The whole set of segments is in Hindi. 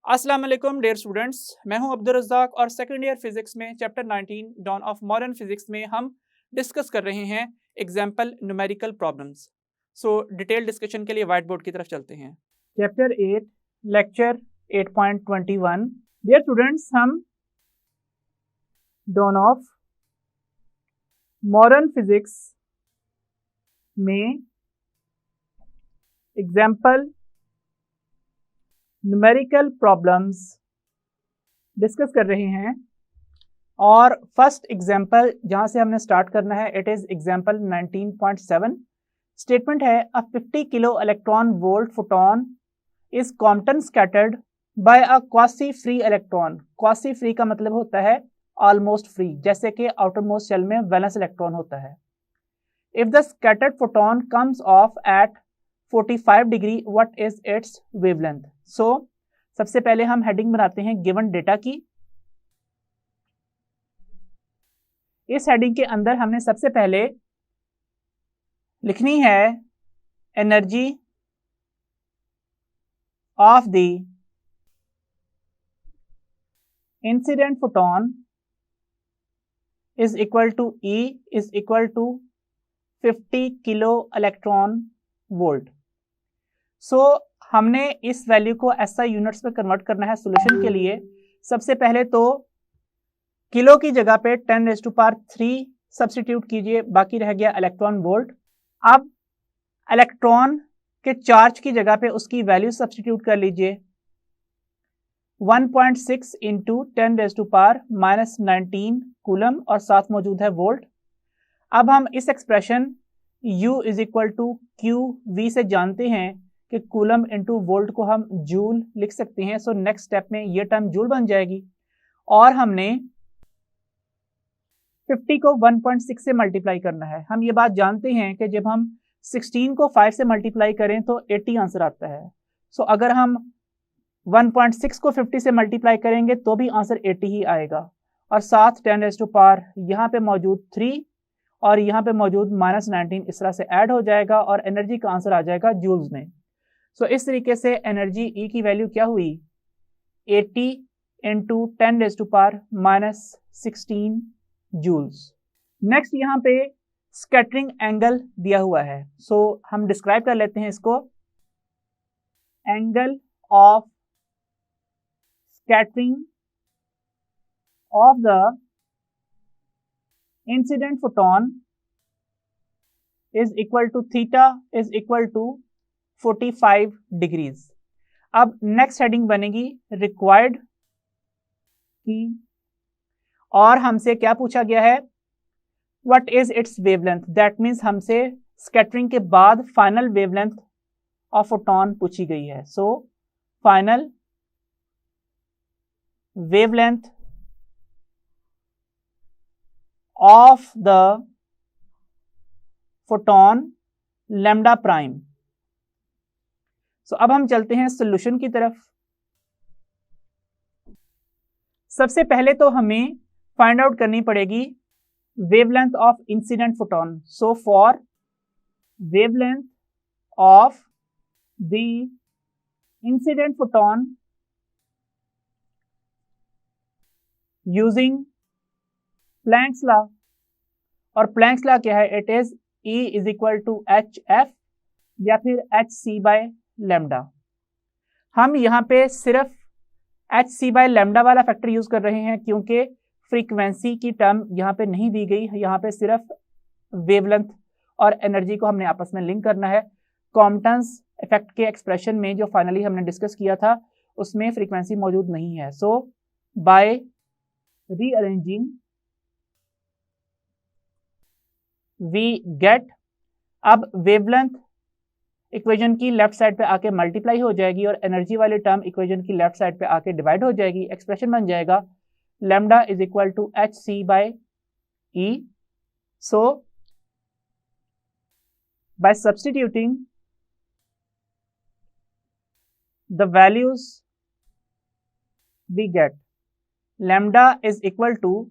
अस्सलाम वालेकुम डियर स्टूडेंट्स, मैं हूं अब्दुल रज़्ज़ाक और सेकंड ईयर फिजिक्स में chapter 19 dawn of modern physics में हम डिस्कस कर रहे हैं example numerical problems. So detail discussion के लिए व्हाइट बोर्ड की तरफ चलते हैं। Chapter 8 lecture 8.21। डियर स्टूडेंट्स, हम डॉन ऑफ मॉडर्न फिजिक्स में एग्जाम्पल न्यूमेरिकल प्रॉब्लम्स डिस्कस कर रहे हैं और फर्स्ट एग्जाम्पल जहां से हमने स्टार्ट करना है इट इज एग्जाम्पल 19.7। स्टेटमेंट है a 50 kilo electron volt photon is Compton scattered by a quasi free electron. Quasi free का मतलब होता है ऑलमोस्ट फ्री, जैसे कि आउटर मोस्ट शेल में वैलेंस इलेक्ट्रॉन होता है। If the scattered photon comes off at 45 degree what is its wavelength. So सबसे पहले हम हेडिंग बनाते हैं गिवन डेटा की। इस हेडिंग के अंदर हमने सबसे पहले लिखनी है energy of the incident photon is equal to E is equal to 50 kilo electron volt. So हमने इस वैल्यू को SI यूनिट्स में कन्वर्ट करना है सॉल्यूशन के लिए। सबसे पहले तो किलो की जगह पे 10⁻³ सब्स्टिट्यूट कीजिए, बाकी रह गया इलेक्ट्रॉन वोल्ट। अब इलेक्ट्रॉन के चार्ज की जगह पे उसकी वैल्यू सब्स्टिट्यूट कर लीजिए 1.6 इंटू 10⁻⁻19 कूलम और साथ मौजूद है वोल्ट। अब हम इस expression U is equal to QV से जानते हैं कि कूलम इंटू वोल्ट को हम जूल लिख सकते हैं। सो नेक्स्ट स्टेप में ये टर्म जूल बन जाएगी और हमने 50 को 1.6 से मल्टीप्लाई करना है। हम ये बात जानते हैं कि जब हम 16 को 5 से मल्टीप्लाई करें तो 80 आंसर आता है। सो अगर हम 1.6 को 50 से मल्टीप्लाई करेंगे तो भी आंसर 80 ही आएगा। और साथ 10⁻⁻ यहाँ पे मौजूद 3 और यहाँ पे मौजूद -19 इस तरह से ऐड हो जाएगा और एनर्जी का आंसर आ जाएगा जूल्स में। सो इस तरीके से एनर्जी E की वैल्यू क्या हुई 80 इंटू 10⁻⁻16 जूल्स। नेक्स्ट यहाँ पे स्कैटरिंग एंगल दिया हुआ है। सो हम डिस्क्राइब कर लेते हैं इसको। Angle of scattering of the incident photon is equal to theta is equal to 45 degrees. अब नेक्स्ट हेडिंग बनेगी रिक्वायर्ड की और हमसे क्या पूछा गया है what is its wavelength. That means हमसे स्कैटरिंग के बाद फाइनल वेवलेंथ ऑफ फोटोन पूछी गई है। So final wavelength of the photon lambda prime. So अब हम चलते हैं सॉल्यूशन की तरफ। सबसे पहले तो हमें फाइंड आउट करनी पड़ेगी wavelength of incident photon. So for wavelength of the incident photon using Planck's law, और प्लैंक्स लॉ क्या है it is E is equal to HF या फिर HC बाय लैम्डा। हम यहाँ पे सिर्फ HC बाय लैम्डा वाला फैक्टर यूज कर रहे हैं क्योंकि फ्रीक्वेंसी की टर्म यहाँ पे नहीं दी गई। यहाँ पे सिर्फ वेवलेंथ और एनर्जी को हमने आपस में लिंक करना है। कॉम्पटन्स इफेक्ट के एक्सप्रेशन में जो फाइनली हमने डिस्कस किया था उसमें फ्रीक्वेंसी मौजूद नहीं है। So by rearranging we get, अब वेवलेंथ इक्वेशन की लेफ्ट साइड पे आके मल्टीप्लाई हो जाएगी और एनर्जी वाली टर्म इक्वेशन की लेफ्ट साइड पे आके डिवाइड हो जाएगी। एक्सप्रेशन बन जाएगा lambda is equal to HC by E। So by substituting the values we get lambda is equal to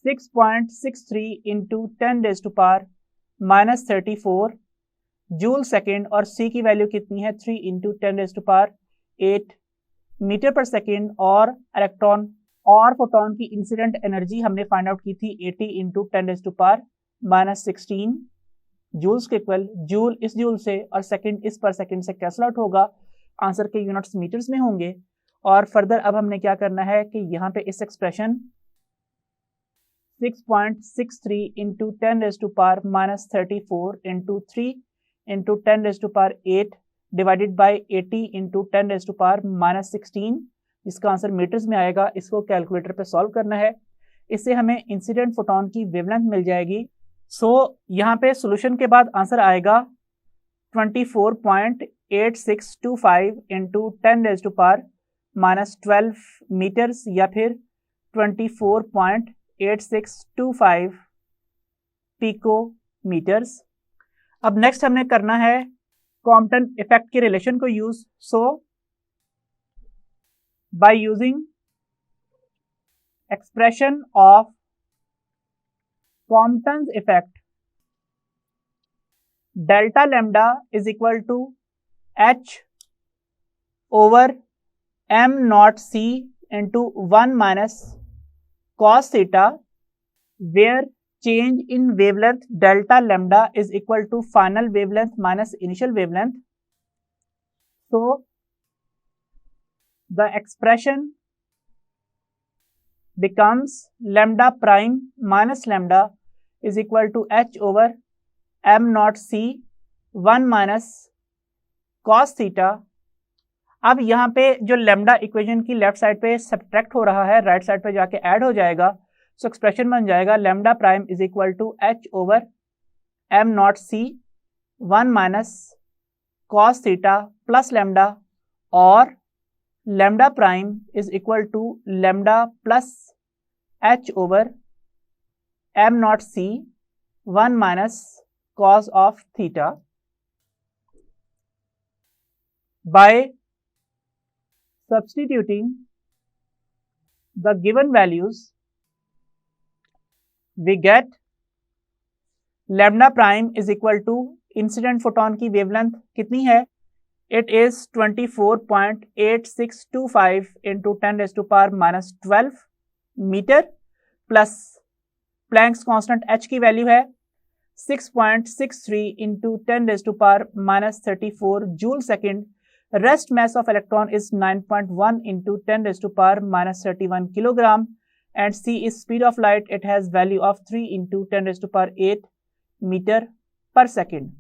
6.63 into 10⁻⁻34 joule second और C की वैल्यू कितनी है 3 इंटू 10⁻8 मीटर पर सेकेंड और इलेक्ट्रॉन और फोटोन की इंसिडेंट एनर्जी हमने फाइंड आउट की थी 80 इंटू 10⁻⁻16 जूल्स के इक्वल। जूल इस जूल से और सेकंड इस पर सेकंड से कैंसिल आउट होगा, आंसर के यूनिट्स मीटर्स में होंगे। और फर्दर अब हमने क्या करना है कि यहाँ पे इस expression 6.63 into 10⁻⁻34 into 3 into 10⁸ divided by 80 into 10⁻⁻16, इसका आंसर मीटर्स में आएगा। इसको कैलकुलेटर पे सॉल्व करना है, इससे हमें इंसिडेंट फोटोन की वेवलेंथ मिल जाएगी। सो यहाँ पे सॉल्यूशन के बाद आंसर आएगा 24.8625 इंटू 10⁻⁻12 मीटर्स या फिर 24.8625 पिकोमीटर्स। अब नेक्स्ट हमने करना है कॉम्पटन इफेक्ट के रिलेशन को use. So by using expression of Compton's effect, delta lambda is equal to h over m naught c into 1 minus cos theta, where change in wavelength delta lambda is equal to final wavelength minus initial wavelength. So the expression becomes lambda prime minus lambda is equal to h over m naught c 1 minus cos theta। अब यहाँ पे जो लैम्डा इक्वेशन की लेफ्ट साइड पे सब्ट्रैक्ट हो रहा है, राइट साइड पे जाके ऐड हो जाएगा। सो एक्सप्रेशन बन जाएगा lambda prime is equal to h over m naught c 1 minus cos theta plus lambda, और lambda prime is equal to lambda plus h over m naught c 1 minus cos of theta। By substituting the given values, we get lambda prime is equal to incident photon की wavelength कितनी है? It is 24.8625 into 10⁻⁻12 metre plus Planck's constant h की वैल्यू है 6.63 into 10⁻⁻34 joule second. Rest mass of electron is 9.1 into 10⁻31 kilogram and c is speed of light, it has value of 3 into 10⁸ metre per second.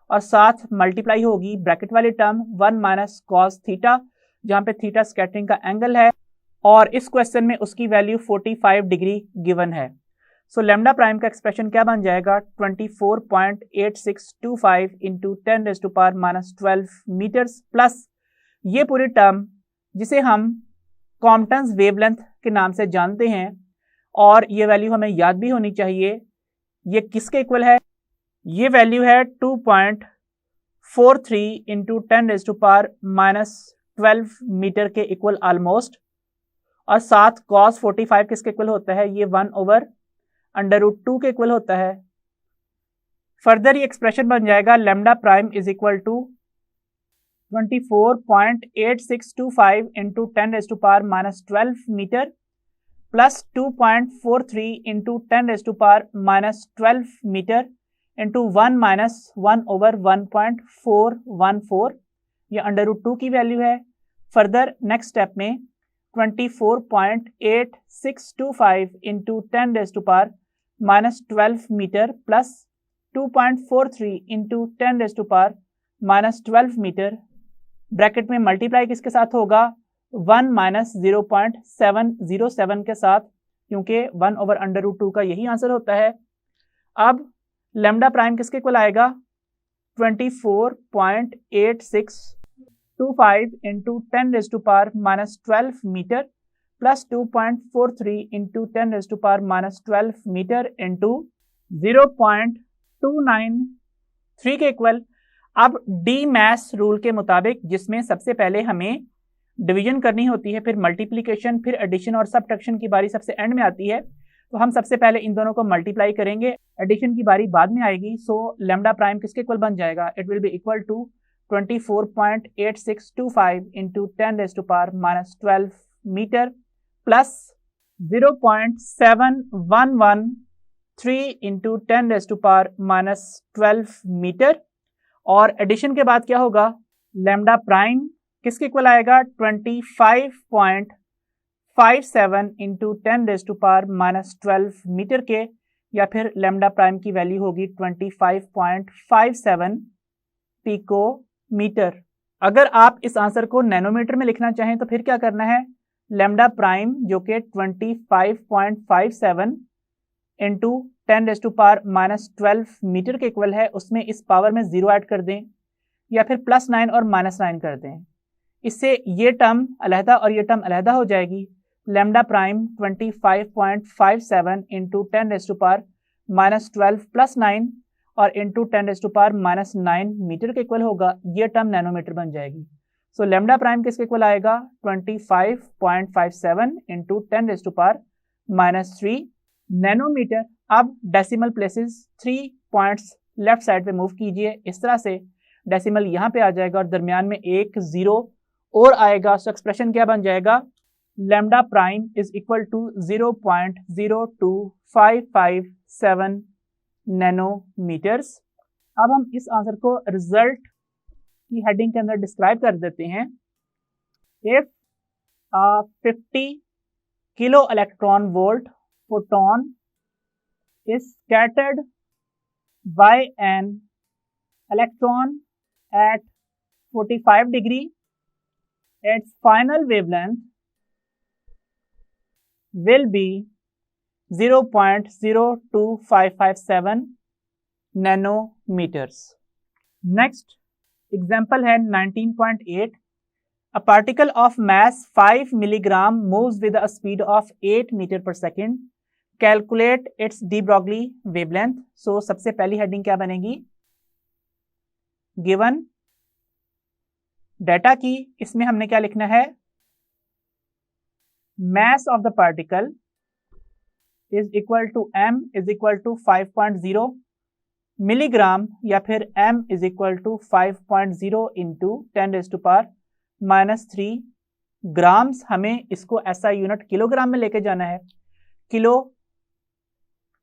और साथ मल्टीप्लाई होगी ब्रैकेट वाली टर्म 1 माइनस कॉस थीटा, जहां पे थीटा स्कैटरिंग का एंगल है, और इस क्वेश्चन में उसकी वैल्यू 45 डिग्री गिवन है। सो लैम्डा प्राइम का एक्सप्रेशन क्या बन जाएगा 24.8625 इंटू 10⁻⁻12 मीटर्स प्लस ये पूरी टर्म जिसे हम कॉम्पटन्स वेवलेंथ के नाम से जानते हैं, और ये वैल्यू हमें याद भी होनी चाहिए। ये किसके इक्वल है? ये वैल्यू है 2.43 इंटू 10⁻⁻12 मीटर के इक्वल ऑलमोस्ट, और साथ cos 45 किसके इक्वल होता है? ये 1/√2 के इक्वल होता है। फर्दर ये एक्सप्रेशन बन जाएगा lambda prime is equal to 24.8625 into 10⁻⁻12 metre plus 2.43 into 10⁻⁻12 metre into 1 minus 1/1.414, ये √2 की वैल्यू है। फर्दर नेक्स्ट स्टेप में 24.8625 into 10⁻⁻12 metre plus 2.43 into 10⁻⁻12 metre, bracket में मल्टीप्लाई किसके साथ होगा? 1 माइनस 0.707 के साथ, क्योंकि 1/√2 का यही आंसर होता है। अब लैम्डा प्राइम किसके इक्वल आएगा? 24.8625 into 10⁻⁻12 metre plus 2.43 into 10⁻⁻12 metre into 0.293 के इक्वल। अब डी मैथ्स रूल के मुताबिक, जिसमें सबसे पहले हमें डिवीजन करनी होती है, फिर मल्टीप्लिकेशन, फिर एडिशन और सब्ट्रैक्शन की बारी सबसे एंड में आती है, तो हम सबसे पहले इन दोनों को मल्टीप्लाई करेंगे, एडिशन की बारी बाद में आएगी। सो लैम्डा प्राइम किसके इक्वल बन जाएगा? It will be equal to 24.8625 into 10 raised to power minus 12 meter plus 0.7113 into 10 raised to power minus 12 metre. और एडिशन के बाद क्या होगा, लैम्डा प्राइम किसके इक्वल आएगा 25.57 into 10 raise to power minus 12 metre के, या फिर लैम्डा प्राइम की वैल्यू होगी 25.57 पिकोमीटर। अगर आप इस आंसर को नैनोमीटर में लिखना चाहें तो फिर क्या करना है, लैम्डा प्राइम जो कि 25.57 into 10 raise to power minus 12 metre के इक्वल है, उसमें इस पावर में 0 ऐड कर दें या फिर +9 और -9 कर दें। इससे ये टर्म अलहदा और ये टर्म अलहदा हो जाएगी। Lambda prime 25.57 into 10 raise to power minus 12 +9 और into 10 raise to power -9 metre के इक्वल होगा। ये टर्म नैनोमीटर बन जाएगी। सो लैम्डा प्राइम किसके इक्वल आएगा 25.57 into 10 raise to power -3 nanometre. अब decimal places 3 points left side पे मूव कीजिए, इस तरह से डेसिमल यहाँ पे आ जाएगा और दरमियान में एक 0 और आएगा। सो एक्सप्रेशन क्या बन जाएगा, lambda prime is equal to 0.02557 nanometres. अब हम इस आंसर को रिजल्ट की हेडिंग के अंदर डिस्क्राइब कर देते हैं। If 50 kilo electron volt photon is scattered by an electron at 45 degree, its final wavelength will be 0.02557 nanometers. Next example है 19.8. A particle of mass 5 milligram moves with a speed of 8 meter per second. Calculate its de Broglie wavelength. So सबसे पहली हेडिंग क्या बनेगी, गिवन डेटा की, इसमें हमने क्या लिखना है, mass of the particle is equal to m is equal to 5.0 milligram या फिर m is equal to 5.0 into 10 raised to power -3 grams. हमें इसको ऐसा यूनिट किलोग्राम में लेके जाना है। किलो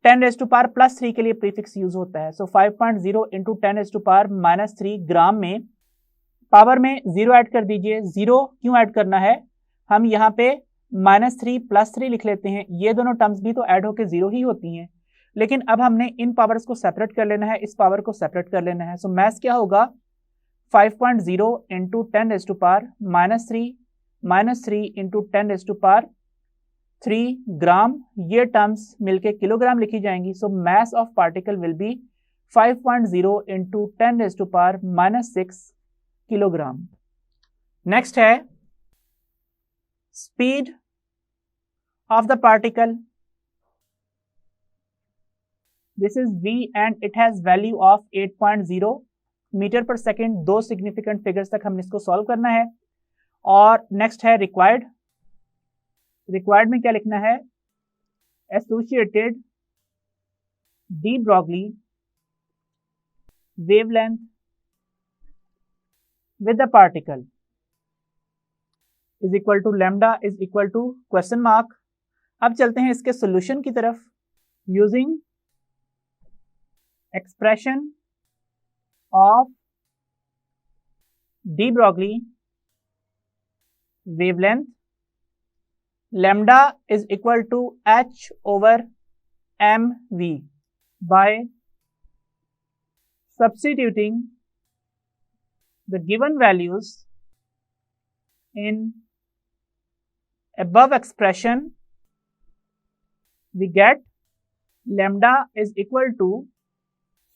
10 रेज टू पावर +3 के लिए प्रीफिक्स यूज होता है। सो 5.0 इंटू 10 रेज टू पावर -3 ग्राम में पावर में 0 ऐड कर दीजिए। 0 क्यों ऐड करना है, हम यहाँ पे -3 +3 लिख लेते हैं, ये दोनों टर्म्स भी तो ऐड होकर 0 ही होती हैं, लेकिन अब हमने इन पावर्स को सेपरेट कर लेना है, इस पावर को सेपरेट कर लेना है। सो मैथ क्या होगा 5.0 into 10 raise to power -3 into 10 raise to power 3 gram, ये टर्म्स मिलके किलोग्राम लिखी जाएंगी। So mass of particle will be 5.0 into 10 raise to power -6 kilogram. Next है speed of the particle, this is v and it has value of 8.0 metre per second. 2 significant figures तक हमने इसको सॉल्व करना है। और नेक्स्ट है रिक्वायर्ड। रिक्वायर्ड में क्या लिखना है, associated de Broglie wavelength with the particle is equal to lambda is equal to question mark. अब चलते हैं इसके सॉल्यूशन की तरफ। Using expression of de Broglie wavelength, lambda is equal to h over mv by substituting the given values in above expression. We get lambda is equal to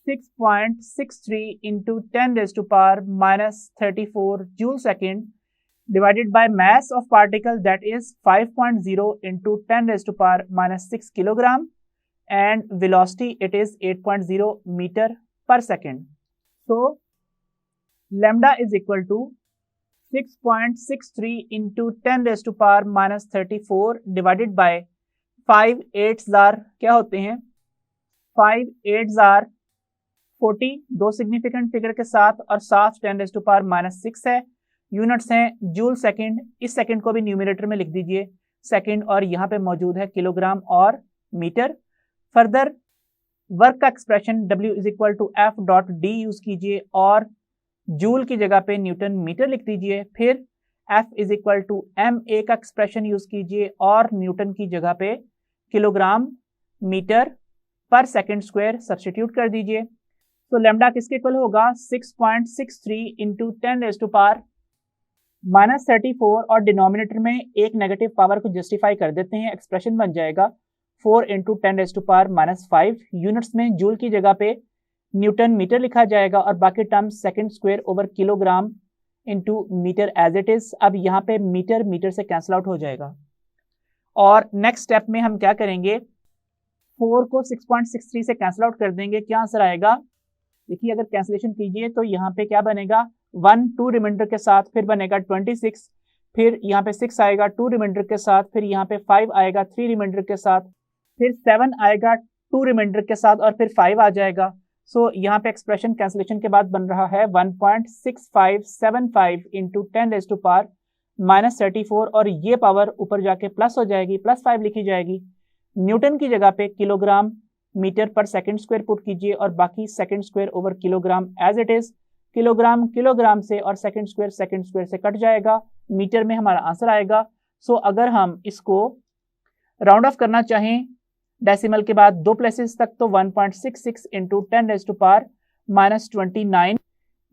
6.63 into 10 raised to power -34 joule second divided by mass of particle, that is 5.0 into 10 raised to power -6 kilogram, and velocity it is 8.0 meter per second. So lambda is equal to 6.63 into 10 raised to power -34 divided by 5 8s are क्या होते हैं, 5 8s are 40 दो सिग्निफिकेंट फिगर के साथ और 7 10⁻⁻⁶ है। यूनिट्स हैं जूल सेकंड, इस सेकंड को भी न्यूमरेटर में लिख दीजिए सेकंड, और यहाँ पे मौजूद है किलोग्राम और मीटर। फर्दर वर्क का एक्सप्रेशन W = F.D यूज कीजिए और जूल की जगह पे न्यूटन मीटर लिख दीजिए। फिर F = MA का एक्सप्रेशन यूज कीजिए और न्यूटन की जगह पे kilogram metre per second square substitute कर दीजिए। तो लैम्डा किसके इक्वल होगा 6.63 इंटू 10⁻⁻34 और डिनोमिनेटर में एक नेगेटिव पावर को जस्टिफाई कर देते हैं, एक्सप्रेशन बन जाएगा 4 इंटू 10⁻⁵। यूनिट्स में जूल की जगह पे न्यूटन मीटर लिखा जाएगा और बाकी terms second square over kilogram into metre as it is. अब यहाँ पे मीटर मीटर से कैंसिल आउट हो जाएगा और नेक्स्ट स्टेप में हम क्या करेंगे, 4 को 6.63 से कैंसिल आउट कर देंगे। क्या आंसर आएगा, देखिए अगर कैंसिलेशन कीजिए तो यहाँ पे क्या बनेगा 1 2 रिमाइंडर के साथ, फिर बनेगा 26, फिर यहाँ पे 6 आएगा 2 रिमाइंडर के साथ, फिर यहाँ पे 5 आएगा 3 रिमाइंडर के साथ, फिर 7 आएगा 2 रिमाइंडर के साथ और फिर 5 आ जाएगा। सो यहाँ पे एक्सप्रेशन कैंसिलेशन के बाद बन रहा है 1.6575 इंटू 10⁻⁻34 और ये पावर ऊपर जाके प्लस हो जाएगी, +5 लिखी जाएगी। न्यूटन की जगह पे kilogram metre per second square put कीजिए और बाकी second square over kilogram as it is. Kilogram kilogram से और सेकंड स्क्वायर से कट जाएगा, मीटर में हमारा आंसर आएगा। सो अगर हम इसको राउंड ऑफ करना चाहें डेसिमल के बाद 2 प्लेसेस तक तो 1.66 इंटू 10⁻⁻29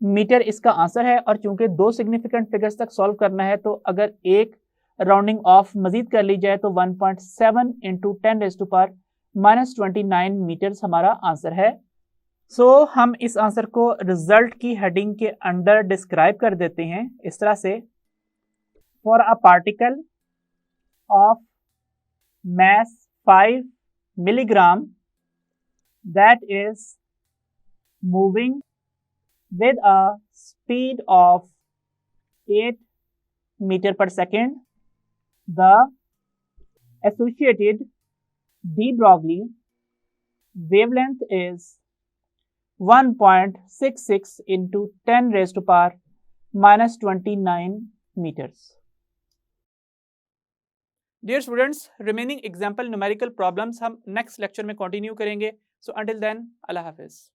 मीटर इसका आंसर है। और चूंकि 2 सिग्निफिकेंट फिगर्स तक सॉल्व करना है तो अगर एक राउंडिंग ऑफ मजीद कर ली जाए तो 1.7 इंटू 10⁻⁻29 मीटर्स हमारा आंसर है। सो हम इस आंसर को रिजल्ट की हेडिंग के अंडर डिस्क्राइब कर देते हैं इस तरह से, for a particle of mass 5 milligram that is moving with a speed of 8 meter per second, the associated de Broglie wavelength is 1.66 into 10⁻⁻29 meters. Dear students, remaining example numerical problems हम नेक्स्ट लेक्चर में कंटिन्यू करेंगे। सो अंटिल देन, अल्लाह हाफिज।